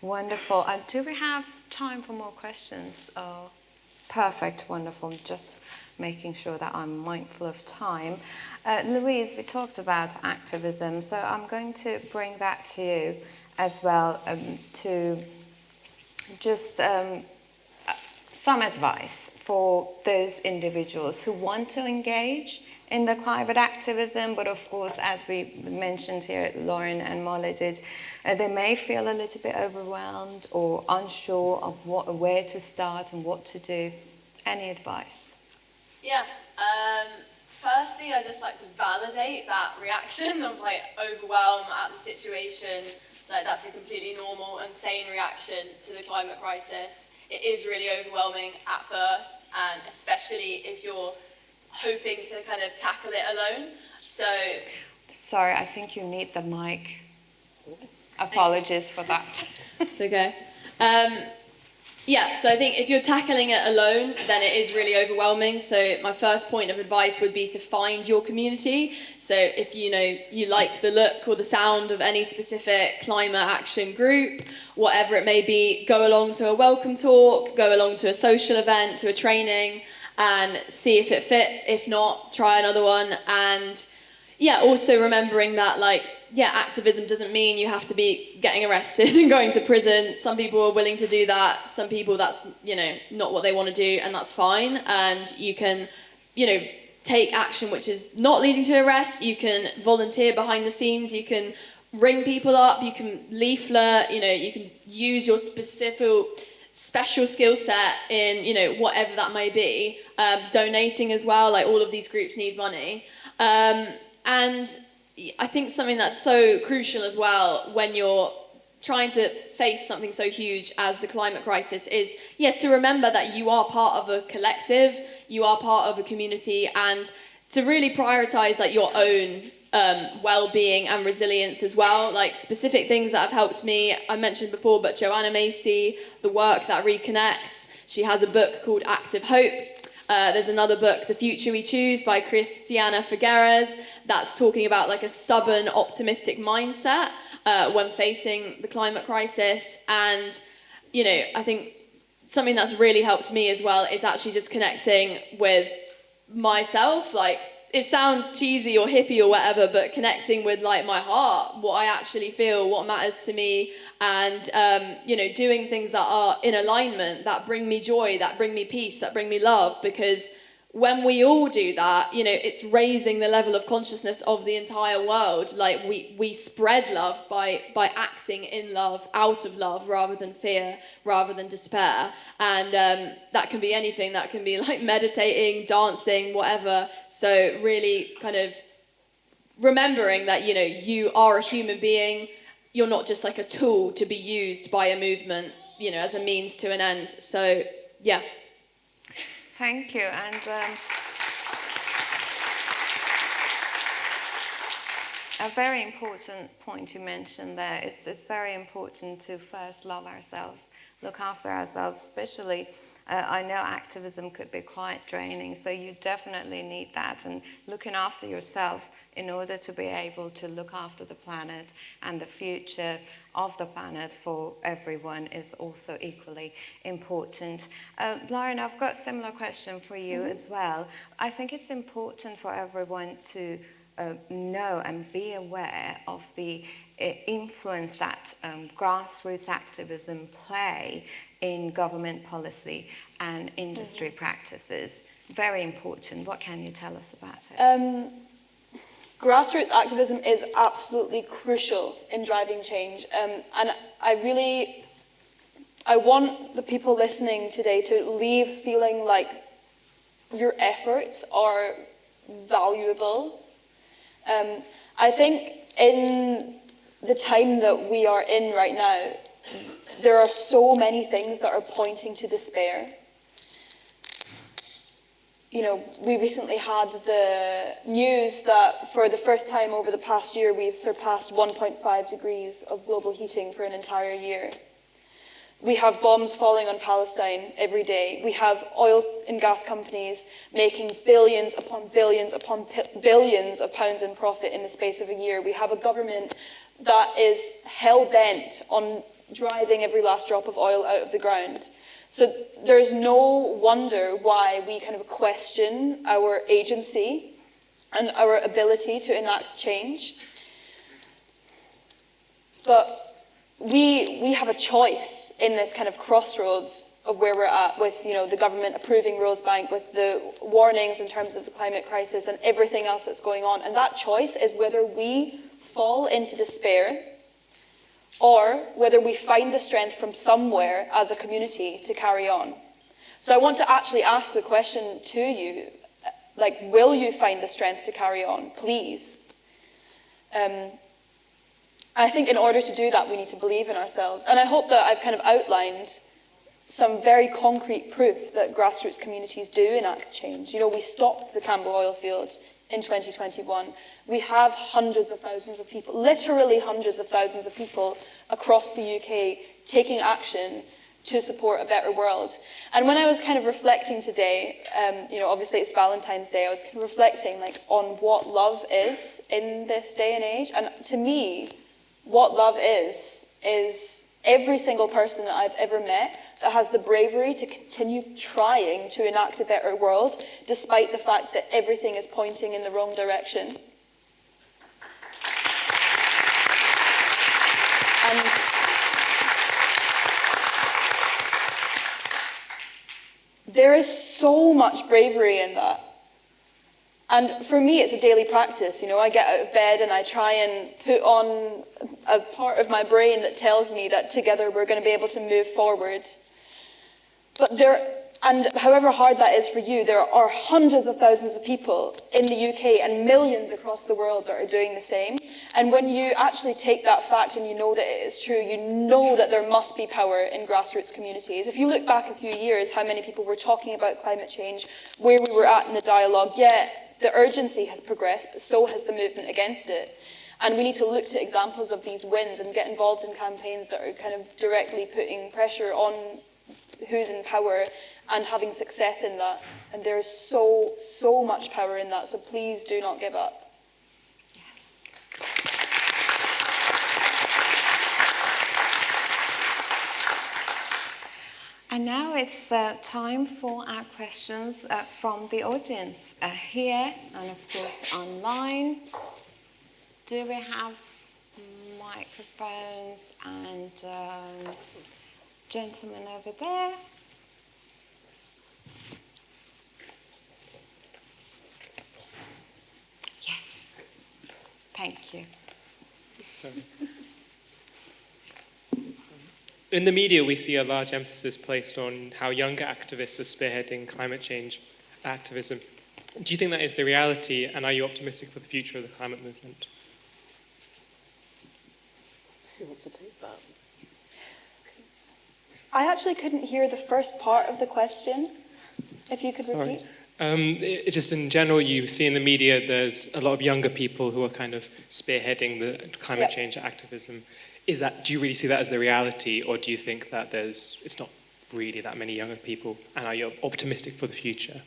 Wonderful. Do we have time for more questions? Oh, perfect, wonderful. Just making sure that I'm mindful of time. Louise, we talked about activism, so I'm going to bring that to you as well, to just some advice for those individuals who want to engage in the climate activism, but of course, as we mentioned here, Lauren and Molly did, they may feel a little bit overwhelmed or unsure of where to start and what to do. Any advice? Yeah. Firstly, I just like to validate that reaction of like overwhelm at the situation. Like that's a completely normal and sane reaction to the climate crisis. It is really overwhelming at first, and especially if you're hoping to kind of tackle it alone. So, sorry, I think you need the mic. Apologies for that. It's okay. Yeah, so I think if you're tackling it alone, then it is really overwhelming. So my first point of advice would be to find your community. So if you like the look or the sound of any specific climate action group, whatever it may be, go along to a welcome talk, go along to a social event, to a training, and see if it fits. If not, try another one. And yeah, also remembering that activism doesn't mean you have to be getting arrested and going to prison. Some people are willing to do that. Some people that's, not what they want to do, and that's fine. And you can, take action which is not leading to arrest. You can volunteer behind the scenes. You can ring people up. You can leaflet. You can use your special skill set in, whatever that may be. Donating as well. Like all of these groups need money. And I think something that's so crucial as well when you're trying to face something so huge as the climate crisis is, to remember that you are part of a collective, you are part of a community, and to really prioritize your own well-being and resilience as well. Like specific things that have helped me, I mentioned before, but Joanna Macy, the work that reconnects, she has a book called Active Hope. There's another book, The Future We Choose by Christiana Figueres, that's talking about a stubborn, optimistic mindset when facing the climate crisis. And, I think something that's really helped me as well is actually just connecting with myself, it sounds cheesy or hippie or whatever, but connecting with like my heart, what I actually feel, what matters to me, and doing things that are in alignment, that bring me joy, that bring me peace, that bring me love. Because when we all do that, it's raising the level of consciousness of the entire world. Like we spread love by acting in love, out of love, rather than fear, rather than despair. And that can be anything. That can be like meditating, dancing, whatever. So really kind of remembering that, you are a human being. You're not just like a tool to be used by a movement, as a means to an end. So, yeah. Thank you. And a very important point you mentioned there. It's very important to first love ourselves, look after ourselves, especially. I know activism could be quite draining, so you definitely need that. And looking after yourself in order to be able to look after the planet and the future of the planet for everyone is also equally important. Lauren, I've got a similar question for you as well. I think it's important for everyone to know and be aware of the influence that grassroots activism play in government policy and industry practices. Very important. What can you tell us about it? Grassroots activism is absolutely crucial in driving change, and I want the people listening today to leave feeling like your efforts are valuable. I think in the time that we are in right now, there are so many things that are pointing to despair. We recently had the news that for the first time over the past year, we've surpassed 1.5 degrees of global heating for an entire year. We have bombs falling on Palestine every day. We have oil and gas companies making billions upon billions upon billions of pounds in profit in the space of a year. We have a government that is hell-bent on driving every last drop of oil out of the ground. So there's no wonder why we kind of question our agency and our ability to enact change. But we have a choice in this kind of crossroads of where we're at with, the government approving Rosebank, with the warnings in terms of the climate crisis and everything else that's going on. And that choice is whether we fall into despair or whether we find the strength from somewhere as a community to carry on. So I want to actually ask the question to you, like, will you find the strength to carry on? Please. I think in order to do that, we need to believe in ourselves. And I hope that I've kind of outlined some very concrete proof that grassroots communities do enact change. We stopped the Cambo oil field in 2021. We have hundreds of thousands of people, literally hundreds of thousands of people across the UK taking action to support a better world. And when I was kind of reflecting today, obviously it's Valentine's Day, I was kind of reflecting on what love is in this day and age. And to me, what love is every single person that I've ever met that has the bravery to continue trying to enact a better world, despite the fact that everything is pointing in the wrong direction. And there is so much bravery in that. And for me, it's a daily practice. I get out of bed and I try and put on a part of my brain that tells me that together we're going to be able to move forward. But however hard that is for you, there are hundreds of thousands of people in the UK and millions across the world that are doing the same. And when you actually take that fact and you know that it is true, you know that there must be power in grassroots communities. If you look back a few years, how many people were talking about climate change, where we were at in the dialogue, the urgency has progressed, but so has the movement against it. And we need to look to examples of these wins and get involved in campaigns that are kind of directly putting pressure on who's in power and having success in that. And there is so much power in that, so please do not give up. Yes. And now it's time for our questions from the audience here and of course online. Do we have microphones? And gentleman over there. Yes, thank you. Sorry. In the media, we see a large emphasis placed on how younger activists are spearheading climate change activism. Do you think that is the reality, and are you optimistic for the future of the climate movement? Who wants to take that? I actually couldn't hear the first part of the question. If you could repeat. Just in general, you see in the media there's a lot of younger people who are kind of spearheading the climate change activism. Do you really see that as the reality, or do you think that it's not really that many younger people, and are you optimistic for the future?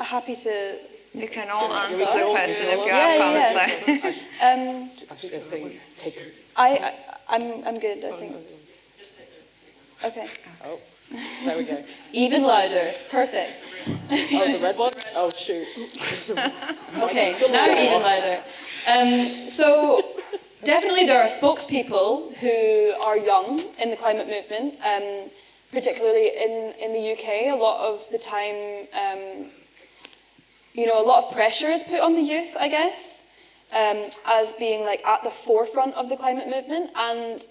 Happy to. You can all answer the question if you have comments. I think they're saying I'm good, I think. Okay. Oh, there we go. Even louder. Perfect. Oh, the red one? Oh, shoot. Okay, now even louder. So definitely there are spokespeople who are young in the climate movement, particularly in the UK. A lot of the time, a lot of pressure is put on the youth, I guess, as being like at the forefront of the climate movement. And,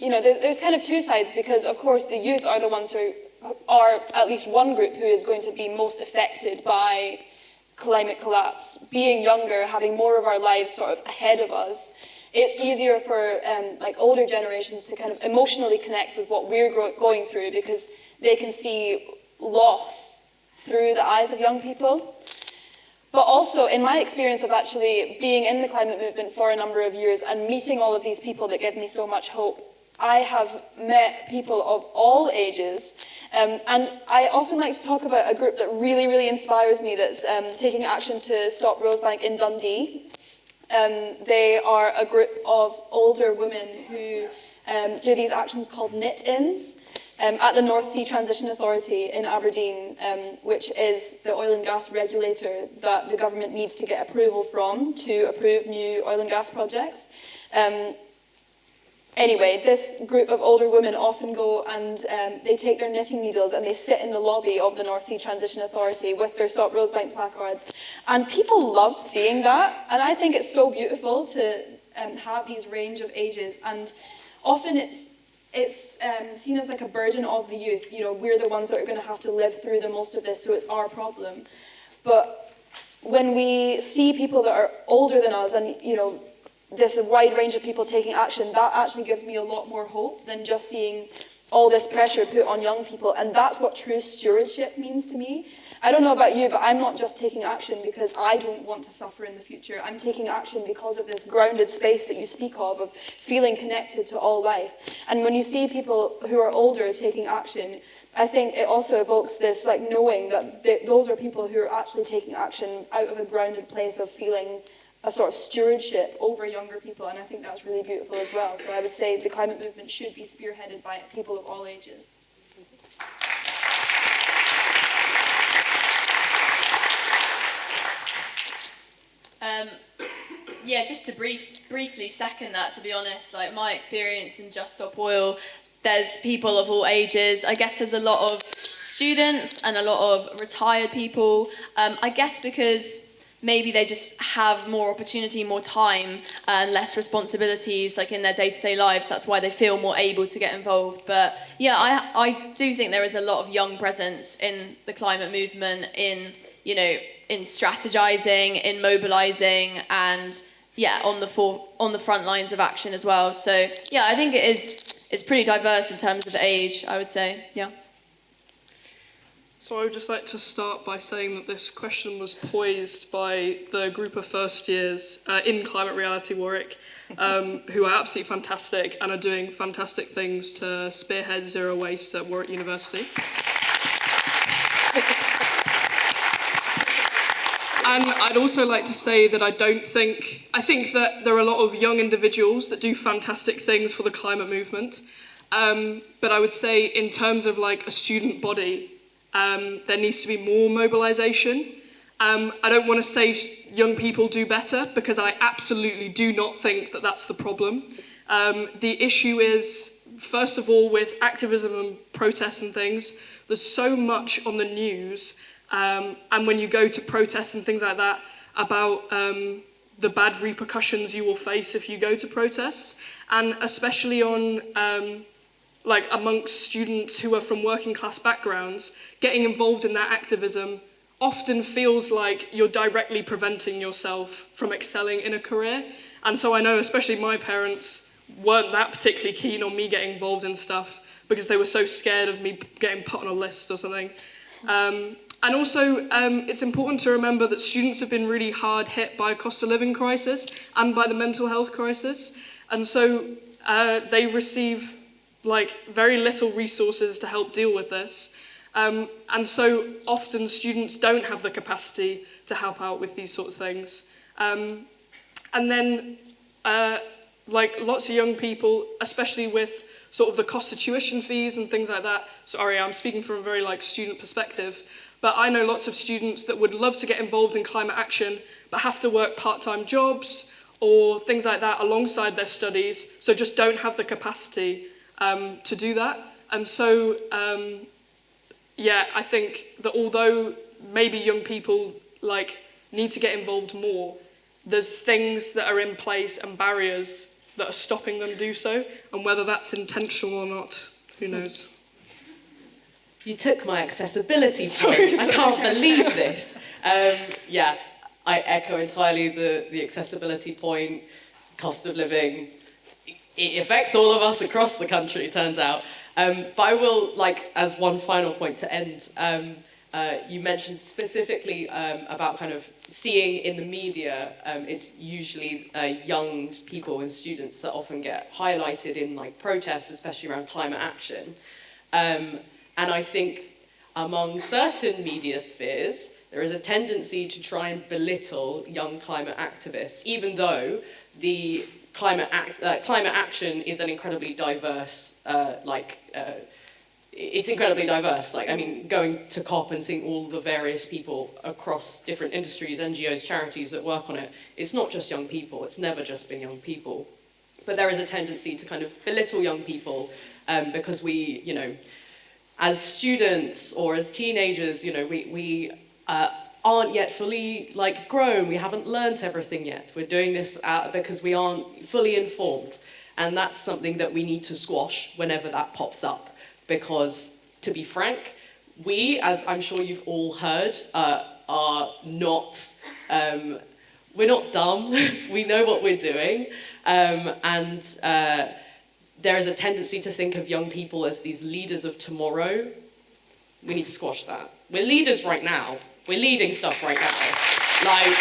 there's kind of two sides, because of course the youth are the ones who are at least one group who is going to be most affected by climate collapse. Being younger, having more of our lives sort of ahead of us, it's easier for older generations to kind of emotionally connect with what we're going through, because they can see loss through the eyes of young people. But also, in my experience of actually being in the climate movement for a number of years and meeting all of these people that give me so much hope, I have met people of all ages, and I often like to talk about a group that really, really inspires me that's taking action to stop Rosebank in Dundee. They are a group of older women who do these actions called knit-ins at the North Sea Transition Authority in Aberdeen, which is the oil and gas regulator that the government needs to get approval from to approve new oil and gas projects. Anyway, this group of older women often go and they take their knitting needles and they sit in the lobby of the North Sea Transition Authority with their Stop Rosebank placards. And people love seeing that. And I think it's so beautiful to have these range of ages. And often it's seen as like a burden of the youth. We're the ones that are going to have to live through the most of this, so it's our problem. But when we see people that are older than us and, this wide range of people taking action, that actually gives me a lot more hope than just seeing all this pressure put on young people. And that's what true stewardship means to me. I don't know about you, but I'm not just taking action because I don't want to suffer in the future. I'm taking action because of this grounded space that you speak of feeling connected to all life. And when you see people who are older taking action, I think it also evokes this knowing that those are people who are actually taking action out of a grounded place of feeling a sort of stewardship over younger people, and I think that's really beautiful as well. So I would say the climate movement should be spearheaded by people of all ages. Just to briefly second that, to be honest, my experience in Just Stop Oil, there's people of all ages. I guess there's a lot of students and a lot of retired people. I guess because maybe they just have more opportunity, more time, and less responsibilities in their day-to-day lives. That's why they feel more able to get involved. But yeah, I do think there is a lot of young presence in the climate movement, in strategizing, in mobilizing, and on the front lines of action as well. So yeah, I think it's pretty diverse in terms of age, I would say. Yeah. So I would just like to start by saying that this question was poised by the group of first years in Climate Reality Warwick, who are absolutely fantastic and are doing fantastic things to spearhead zero waste at Warwick University. And I'd also like to say that I think that there are a lot of young individuals that do fantastic things for the climate movement. But I would say in terms of like a student body, there needs to be more mobilization. I don't want to say young people do better, because I absolutely do not think that that's the problem. The issue is, first of all, with activism and protests and things, there's so much on the news, and when you go to protests and things like that, about the bad repercussions you will face if you go to protests, and especially on like amongst students who are from working class backgrounds, getting involved in that activism often feels like you're directly preventing yourself from excelling in a career. And so I know especially my parents weren't that particularly keen on me getting involved in stuff because they were so scared of me getting put on a list or something. And also, it's important to remember that students have been really hard hit by a cost of living crisis and by the mental health crisis. And so they receive like very little resources to help deal with this. And so often students don't have the capacity to help out with these sorts of things. And then like lots of young people, especially with sort of the cost of tuition fees and things like that. Sorry, I'm speaking from a very like student perspective, but I know lots of students that would love to get involved in climate action, but have to work part-time jobs or things like that alongside their studies, so just don't have the capacity to do that. And so, yeah, I think that although maybe young people like need to get involved more, there's things that are in place and barriers that are stopping them do so, and whether that's intentional or not, who knows? You took my accessibility point. I can't believe this. Yeah, I echo entirely the accessibility point, cost of living. It affects all of us across the country, it turns out. But I will, like, as one final point to end, you mentioned specifically about kind of seeing in the media, it's usually young people and students that often get highlighted in like protests, especially around climate action. And I think among certain media spheres, there is a tendency to try and belittle young climate activists, even though the climate action is an incredibly diverse, it's incredibly diverse. Like, I mean, going to COP and seeing all the various people across different industries, NGOs, charities that work on it, it's not just young people, it's never just been young people. But there is a tendency to kind of belittle young people because we, you know, as students or as teenagers, you know, we aren't yet fully like grown. We haven't learnt everything yet. We're doing this because we aren't fully informed. And that's something that we need to squash whenever that pops up. Because, to be frank, we, as I'm sure you've all heard, are not, we're not dumb. We know what we're doing. And there is a tendency to think of young people as these leaders of tomorrow. We need to squash that. We're leaders right now. We're leading stuff right now. Like,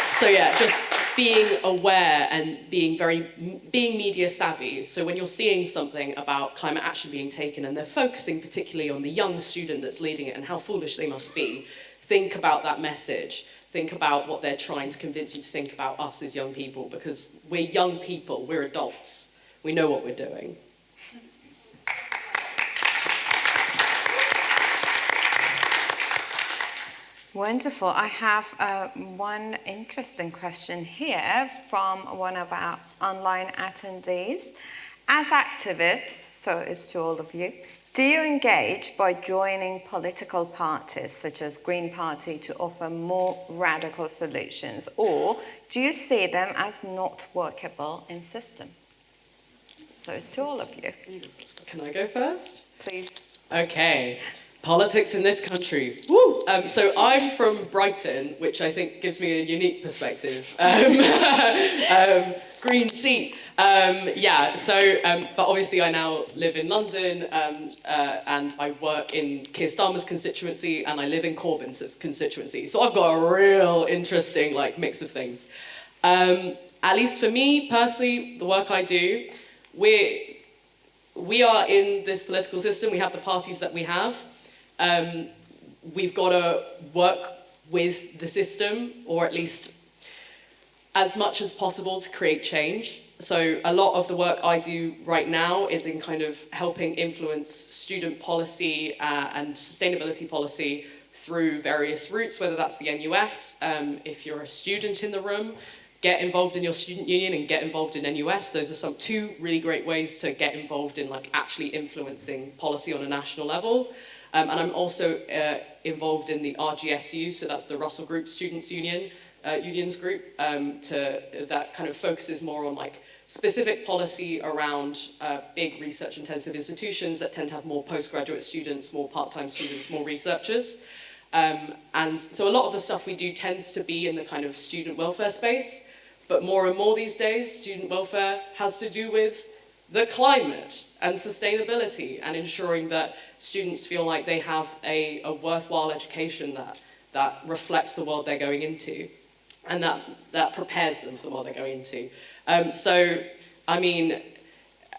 so yeah, just being aware and being media savvy. So when you're seeing something about climate action being taken and they're focusing particularly on the young student that's leading it and how foolish they must be, think about that message. Think about what they're trying to convince you to think about us as young people, because we're young people, we're adults. We know what we're doing. Wonderful. I have one interesting question here from one of our online attendees. As activists, so it's to all of you, do you engage by joining political parties such as Green Party to offer more radical solutions, or do you see them as not workable in system? So it's to all of you. Can I go first? Please. Okay. Politics in this country. Woo! So I'm from Brighton, which I think gives me a unique perspective. Green seat. Yeah, so, but obviously I now live in London and I work in Keir Starmer's constituency and I live in Corbyn's constituency. So I've got a real interesting like mix of things. At least for me, personally, the work I do, we are in this political system, we have the parties that we have. We've got to work with the system, or at least as much as possible, to create change. So a lot of the work I do right now is in kind of helping influence student policy and sustainability policy through various routes, whether that's the NUS. If you're a student in the room, get involved in your student union and get involved in NUS. Those are two really great ways to get involved in like actually influencing policy on a national level. And I'm also involved in the RGSU, so that's the Russell Group Students Union, unions group, that kind of focuses more on like specific policy around big research intensive institutions that tend to have more postgraduate students, more part-time students, more researchers. And so a lot of the stuff we do tends to be in the kind of student welfare space, but more and more these days, student welfare has to do with the climate and sustainability and ensuring that students feel like they have a worthwhile education that reflects the world they're going into and that prepares them for the world they're going into. So, I mean,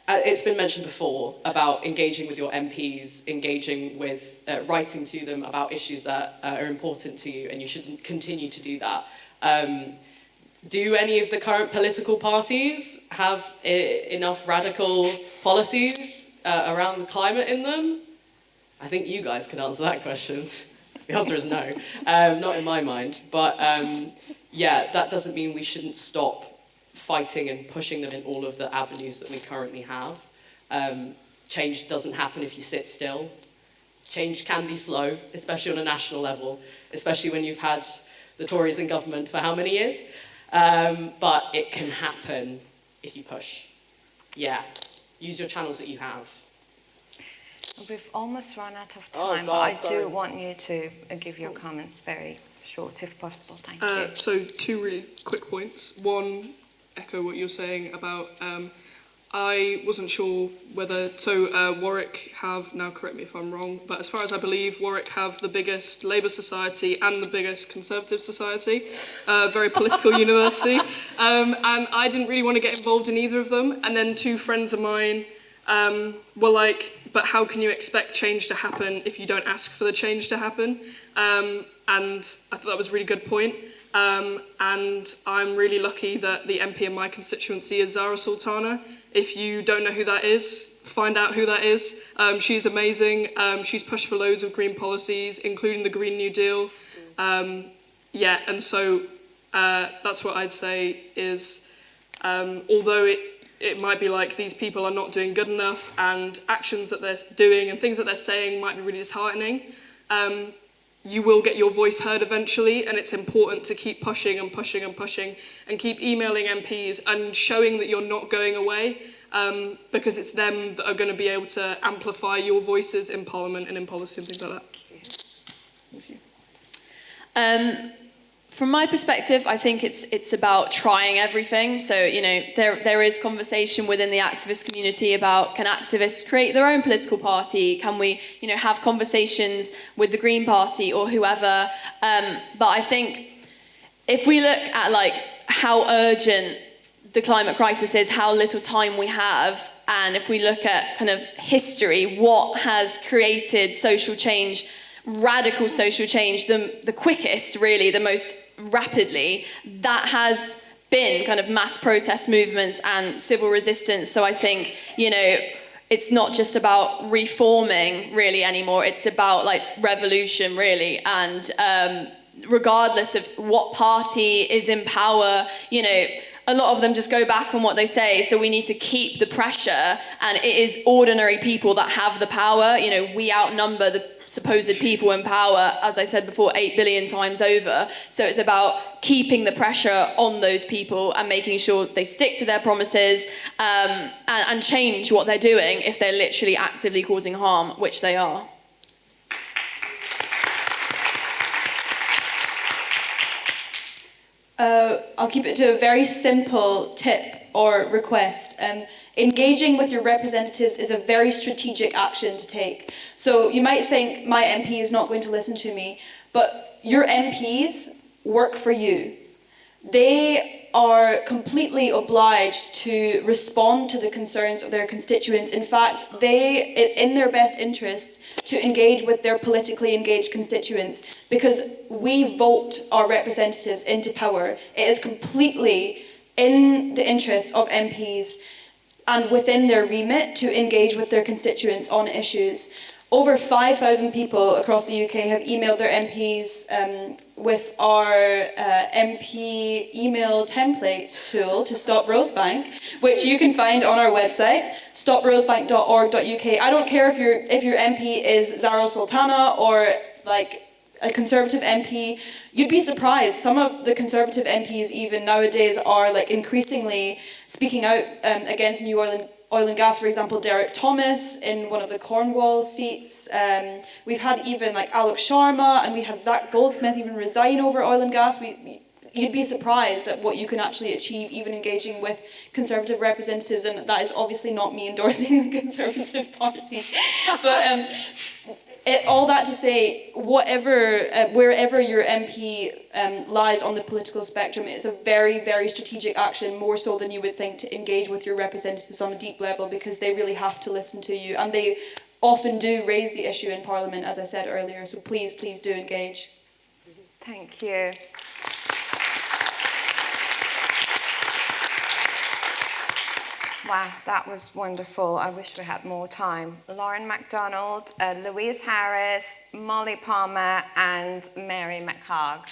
it's been mentioned before about engaging with your MPs, engaging with, writing to them about issues that are important to you, and you should continue to do that. Do any of the current political parties have enough radical policies around the climate in them? I think you guys can answer that question. The answer is no, not in my mind. But yeah, that doesn't mean we shouldn't stop fighting and pushing them in all of the avenues that we currently have. Change doesn't happen if you sit still. Change can be slow, especially on a national level, especially when you've had the Tories in government for how many years? But it can happen if you push. Yeah, use your channels that you have. We've almost run out of time, but I do want you to give your comments very short if possible. Thank you. So 2 really quick points. One, echo what you're saying about, I wasn't sure whether, Warwick have, now correct me if I'm wrong, but as far as I believe, Warwick have the biggest Labour society and the biggest Conservative society, very political university, and I didn't really want to get involved in either of them, and then 2 friends of mine were like, but how can you expect change to happen if you don't ask for the change to happen? And I thought that was a really good point. And I'm really lucky that the MP in my constituency is Zara Sultana. If you don't know who that is, find out who that is. She's amazing. She's pushed for loads of green policies, including the Green New Deal. Yeah, and so that's what I'd say is, although it might be like these people are not doing good enough and actions that they're doing and things that they're saying might be really disheartening, you will get your voice heard eventually, and it's important to keep pushing and pushing and pushing and keep emailing MPs and showing that you're not going away, because it's them that are going to be able to amplify your voices in Parliament and in policy and things like that. From my perspective, I think it's about trying everything. So, you know, there is conversation within the activist community about, can activists create their own political party? Can we, you know, have conversations with the Green Party or whoever? But I think if we look at like how urgent the climate crisis is, how little time we have, and if we look at kind of history, what has created social change, radical social change, the quickest, really, the most rapidly, that has been kind of mass protest movements and civil resistance. So I think, you know, it's not just about reforming really anymore, it's about like revolution really. And regardless of what party is in power, you know, a lot of them just go back on what they say. So we need to keep the pressure, and it is ordinary people that have the power. You know, we outnumber the supposed people in power, as I said before, 8 billion times over. So it's about keeping the pressure on those people and making sure they stick to their promises, and change what they're doing if they're literally actively causing harm, which they are. I'll keep it to a very simple tip or request. Engaging with your representatives is a very strategic action to take. So you might think, my MP is not going to listen to me, but your MPs work for you. they are completely obliged to respond to the concerns of their constituents. In fact, it's in their best interests to engage with their politically engaged constituents, because we vote our representatives into power. It is completely in the interests of MPs and within their remit to engage with their constituents on issues. Over 5,000 people across the UK have emailed their MPs with our MP email template tool to Stop Rosebank, which you can find on our website, stoprosebank.org.uk. I don't care if your MP is Zara Sultana or like a Conservative MP. You'd be surprised. Some of the Conservative MPs even nowadays are like increasingly speaking out against New Oil and Gas, for example, Derek Thomas in one of the Cornwall seats. We've had even like Alok Sharma, and we had Zach Goldsmith even resign over oil and gas. You'd be surprised at what you can actually achieve even engaging with Conservative representatives, and that is obviously not me endorsing the Conservative Party. But all that to say, wherever your MP lies on the political spectrum, it's a very, very strategic action, more so than you would think, to engage with your representatives on a deep level, because they really have to listen to you, and they often do raise the issue in Parliament, as I said earlier. So please, please do engage. Thank you. Wow, that was wonderful. I wish we had more time. Lauren MacDonald, Louise Harris, Molly Palmer, and Mary McHarg.